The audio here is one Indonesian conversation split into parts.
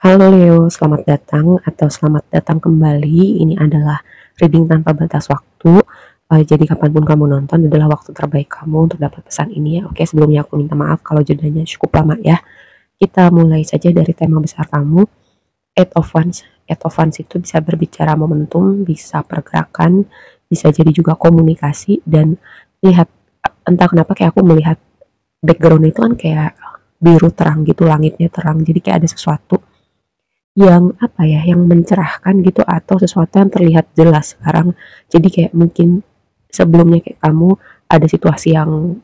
Halo Leo, selamat datang atau selamat datang kembali. Ini adalah reading tanpa batas waktu. Jadi kapanpun kamu nonton adalah waktu terbaik kamu untuk dapat pesan ini ya. Oke, sebelumnya aku minta maaf kalau jedanya cukup lama ya. Kita mulai saja dari tema besar kamu. Eight of Wands. Eight of Wands itu bisa berbicara momentum, bisa pergerakan, bisa jadi juga komunikasi dan lihat, entah kenapa kayak aku melihat background itu kan kayak biru terang gitu, langitnya terang. Jadi kayak ada sesuatu yang apa ya, yang mencerahkan gitu atau sesuatu yang terlihat jelas sekarang. Jadi kayak mungkin sebelumnya kayak kamu ada situasi yang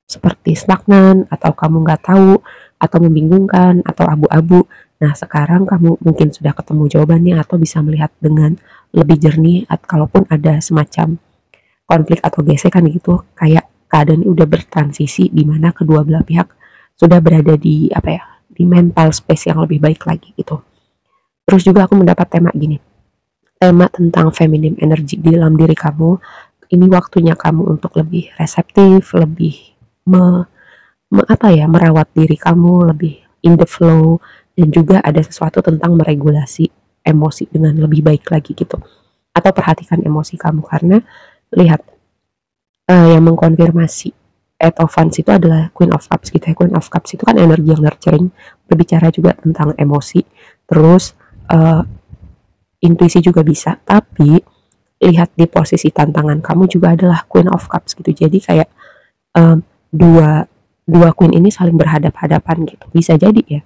seperti stagnan atau kamu nggak tahu atau membingungkan atau abu-abu. Nah sekarang kamu mungkin sudah ketemu jawabannya atau bisa melihat dengan lebih jernih. Kalaupun ada semacam konflik atau gesekan gitu, kayak keadaan udah bertransisi di mana kedua belah pihak sudah berada di apa ya, di mental space yang lebih baik lagi gitu. Terus juga aku mendapat tema gini, tema tentang feminine energy di dalam diri kamu. Ini waktunya kamu untuk lebih reseptif, lebih apa ya, merawat diri kamu, lebih in the flow, dan juga ada sesuatu tentang meregulasi emosi dengan lebih baik lagi gitu. Atau perhatikan emosi kamu karena lihat, yang mengkonfirmasi Eight of Wands itu adalah Queen of Cups gitu ya. Queen of Cups itu kan energi yang nurturing, berbicara juga tentang emosi. Terus intuisi juga bisa, tapi lihat di posisi tantangan kamu juga adalah Queen of Cups gitu. Jadi kayak um, dua dua queen ini saling berhadap-hadapan gitu. Bisa jadi ya,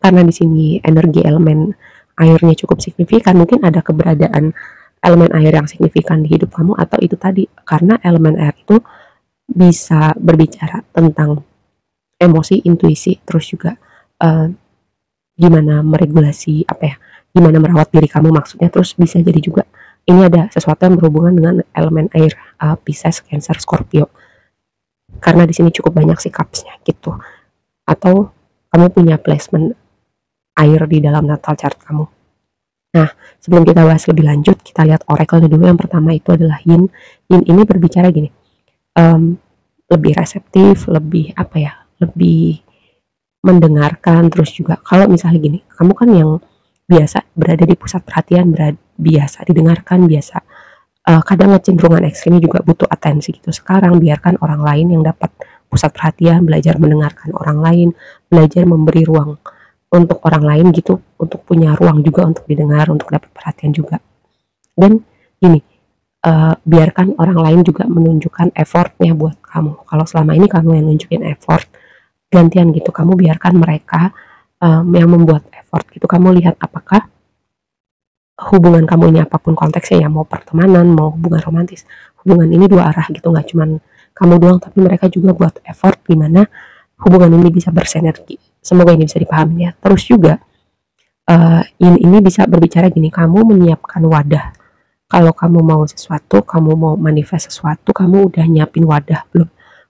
karena di sini energi elemen airnya cukup signifikan, mungkin ada keberadaan elemen air yang signifikan di hidup kamu, atau itu tadi karena elemen air itu bisa berbicara tentang emosi, intuisi, terus juga uh, gimana meregulasi apa ya, gimana merawat diri kamu maksudnya. Terus bisa jadi juga ini ada sesuatu yang berhubungan dengan elemen air, Pisces, Cancer, Scorpio, karena di sini cukup banyak sih cupsnya gitu. Atau kamu punya placement air di dalam natal chart kamu. Nah, sebelum kita bahas lebih lanjut, kita lihat oracle dulu. Yang pertama itu adalah yin. Yin ini berbicara gini, um, lebih reseptif, lebih apa ya, lebih mendengarkan. Terus juga kalau misalnya gini, kamu kan yang biasa berada di pusat perhatian, biasa didengarkan, biasa kadang kecenderungan ekstrimnya juga butuh atensi gitu. Sekarang biarkan orang lain yang dapat pusat perhatian, belajar mendengarkan orang lain, belajar memberi ruang untuk orang lain gitu, untuk punya ruang juga untuk didengar, untuk dapat perhatian juga. Dan gini, biarkan orang lain juga menunjukkan effortnya buat kamu. Kalau selama ini kamu yang nunjukin effort, gantian gitu, kamu biarkan mereka yang membuat effort gitu. Kamu lihat apakah hubungan kamu ini, apapun konteksnya ya, mau pertemanan, mau hubungan romantis, hubungan ini dua arah gitu, nggak cuman kamu doang tapi mereka juga buat effort gimana hubungan ini bisa bersinergi. Semoga ini bisa dipahami ya. Terus juga ini bisa berbicara gini, kamu menyiapkan wadah. Kalau kamu mau sesuatu, kamu mau manifest sesuatu, kamu udah nyiapin wadah belum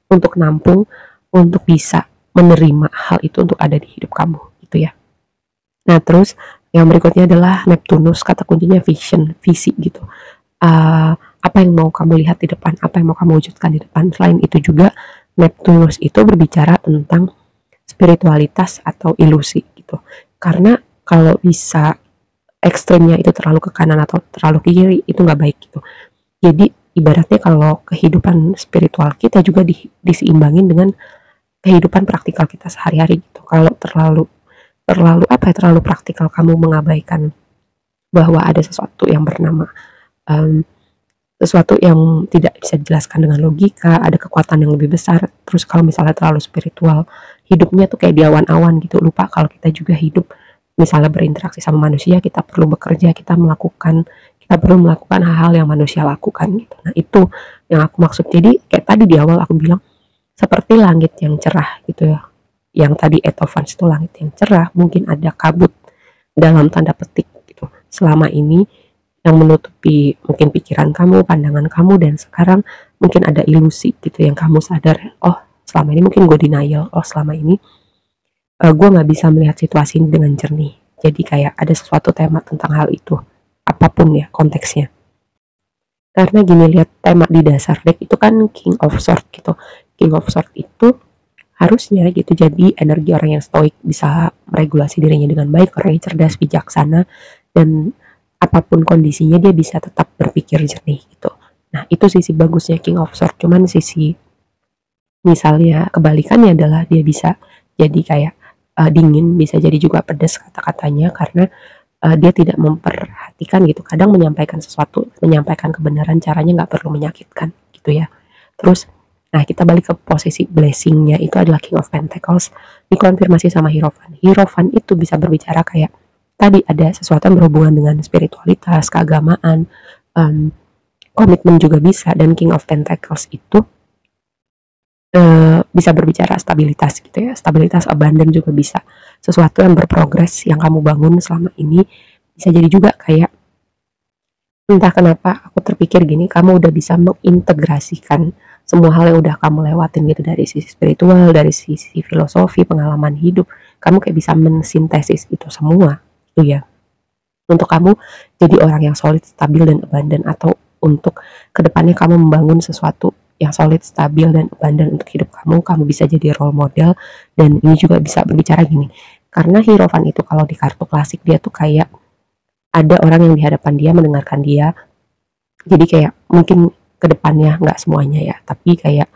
untuk nampung, untuk bisa menerima hal itu untuk ada di hidup kamu gitu ya. Nah terus yang berikutnya adalah Neptunus, kata kuncinya vision, visi gitu. Apa yang mau kamu lihat di depan, apa yang mau kamu wujudkan di depan. Selain itu juga Neptunus itu berbicara tentang spiritualitas atau ilusi gitu. Karena kalau bisa ekstrimnya itu terlalu ke kanan atau terlalu ke kiri, itu nggak baik gitu. Jadi ibaratnya kalau kehidupan spiritual kita juga diseimbangin dengan kehidupan praktikal kita sehari-hari gitu. Kalau terlalu terlalu apa ya, terlalu praktikal, kamu mengabaikan bahwa ada sesuatu yang bernama sesuatu yang tidak bisa dijelaskan dengan logika, ada kekuatan yang lebih besar. Terus kalau misalnya terlalu spiritual, hidupnya tuh kayak di awan-awan gitu, lupa kalau kita juga hidup, misalnya berinteraksi sama manusia, kita perlu bekerja, kita perlu melakukan hal-hal yang manusia lakukan gitu. Nah itu yang aku maksud. Jadi kayak tadi di awal aku bilang, seperti langit yang cerah gitu ya, yang tadi Eight of Wands itu langit yang cerah, mungkin ada kabut dalam tanda petik gitu selama ini yang menutupi mungkin pikiran kamu, pandangan kamu, dan sekarang mungkin ada ilusi gitu yang kamu sadar, oh selama ini mungkin gue denial, oh selama ini gue nggak bisa melihat situasi ini dengan jernih. Jadi kayak ada sesuatu tema tentang hal itu, apapun ya konteksnya. Karena gini, lihat tema di dasar deck itu kan King of Swords gitu. King of Swords itu harusnya gitu. Jadi energi orang yang stoik bisa meregulasi dirinya dengan baik, orang yang cerdas, bijaksana, dan apapun kondisinya dia bisa tetap berpikir jernih gitu. Nah itu sisi bagusnya King of Swords. Cuman sisi misalnya kebalikannya adalah dia bisa jadi kayak dingin, bisa jadi juga pedas kata-katanya karena dia tidak memperhatikan gitu. Kadang menyampaikan sesuatu, menyampaikan kebenaran caranya nggak perlu menyakitkan gitu ya. Terus nah kita balik ke posisi blessingnya, itu adalah King of Pentacles dikonfirmasi sama Hierophant. Hierophant itu bisa berbicara kayak tadi ada sesuatu yang berhubungan dengan spiritualitas, keagamaan, komitmen juga bisa. Dan King of Pentacles itu bisa berbicara stabilitas gitu ya, stabilitas, abundant juga bisa, sesuatu yang berprogres yang kamu bangun selama ini. Bisa jadi juga kayak entah kenapa aku terpikir gini, kamu udah bisa mengintegrasikan semua hal yang udah kamu lewatin gitu, dari sisi spiritual, dari sisi filosofi, pengalaman hidup, kamu kayak bisa mensintesis itu semua gitu ya, untuk kamu jadi orang yang solid, stabil, dan abundant, atau untuk kedepannya kamu membangun sesuatu yang solid, stabil, dan abundant untuk hidup kamu. Kamu bisa jadi role model. Dan ini juga bisa berbicara gini, karena Hierophant itu kalau di kartu klasik dia tuh kayak ada orang yang di hadapan dia mendengarkan dia, jadi kayak mungkin kedepannya nggak semuanya ya, tapi kayak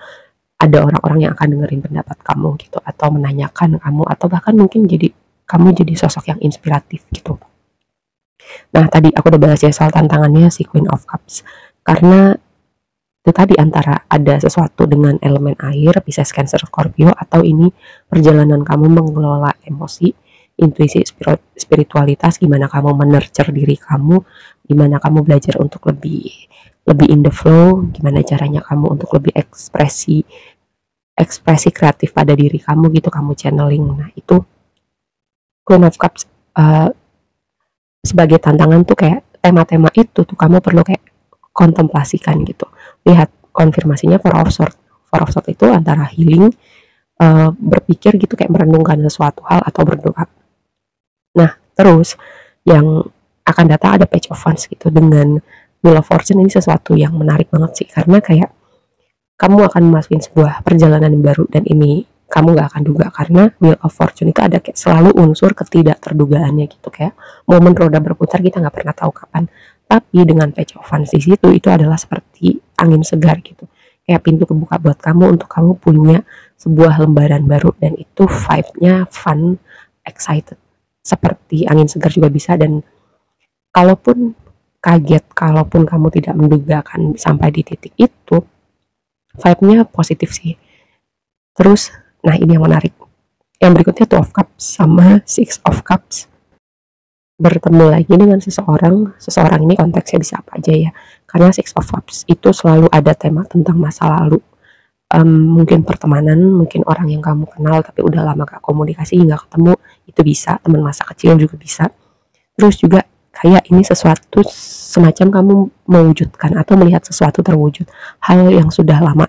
ada orang-orang yang akan dengerin pendapat kamu gitu, atau menanyakan kamu, atau bahkan mungkin jadi kamu jadi sosok yang inspiratif gitu. Nah tadi aku udah bahas ya soal tantangannya si Queen of Cups, karena itu tadi antara ada sesuatu dengan elemen air, Pisces, Cancer, Scorpio, atau ini perjalanan kamu mengelola emosi, intuisi, spiritualitas, gimana kamu menurture diri kamu, gimana kamu belajar untuk lebih in the flow, gimana caranya kamu untuk lebih ekspresi kreatif pada diri kamu gitu, kamu channeling. Nah itu Queen of Cups sebagai tantangan tuh kayak tema-tema itu tuh kamu perlu kayak kontemplasikan gitu. Lihat konfirmasinya Four of Swords. Four of Swords itu antara healing, berpikir gitu, kayak merenungkan sesuatu hal atau berdoa. Nah terus yang akan datang ada Page of Wands gitu dengan Wheel of Fortune. Ini sesuatu yang menarik banget sih, karena kayak kamu akan memasukin sebuah perjalanan yang baru, dan ini kamu gak akan duga, karena Wheel of Fortune itu ada kayak selalu unsur ketidakterdugaannya gitu, kayak momen roda berputar kita gak pernah tahu kapan. Tapi dengan Page of Wands di situ itu adalah seperti angin segar gitu, kayak pintu kebuka buat kamu untuk kamu punya sebuah lembaran baru, dan itu vibe-nya fun, excited, seperti angin segar juga bisa. Dan kalaupun kaget, kalaupun kamu tidak menduga akan sampai di titik itu, vibe-nya positif sih. Terus nah ini yang menarik, yang berikutnya Two of Cups sama Six of Cups bertemu lagi dengan seseorang ini konteksnya bisa apa aja ya, karena Six of Cups itu selalu ada tema tentang masa lalu, mungkin pertemanan, mungkin orang yang kamu kenal tapi udah lama gak komunikasi, gak ketemu, itu bisa, teman masa kecil juga bisa. Terus juga kayak ini sesuatu semacam kamu mewujudkan atau melihat sesuatu terwujud, hal yang sudah lama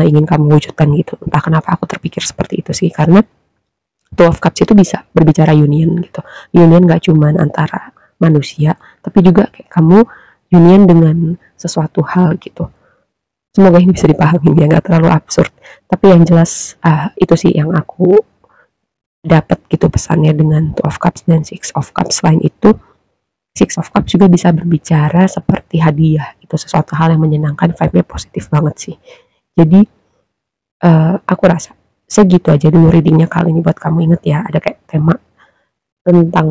ingin kamu wujudkan gitu. Entah kenapa aku terpikir seperti itu sih, karena Two of Cups itu bisa berbicara union gitu. Union gak cuman antara manusia, tapi juga kayak kamu union dengan sesuatu hal gitu. Semoga ini bisa dipahami ya, gak terlalu absurd. Tapi yang jelas itu sih yang aku dapat gitu pesannya dengan Two of Cups dan Six of Cups. Selain itu, Six of Cups juga bisa berbicara seperti hadiah. Itu sesuatu hal yang menyenangkan, vibe-nya positif banget sih. Jadi aku rasa segitu aja dulu readingnya kali ini buat kamu. Inget ya, ada kayak tema tentang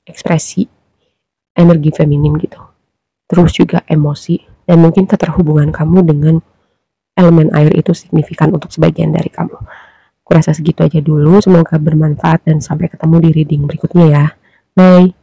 ekspresi energi feminim gitu, terus juga emosi, dan mungkin keterhubungan kamu dengan elemen air itu signifikan untuk sebagian dari kamu. Aku rasa segitu aja dulu, semoga bermanfaat dan sampai ketemu di reading berikutnya ya. Bye.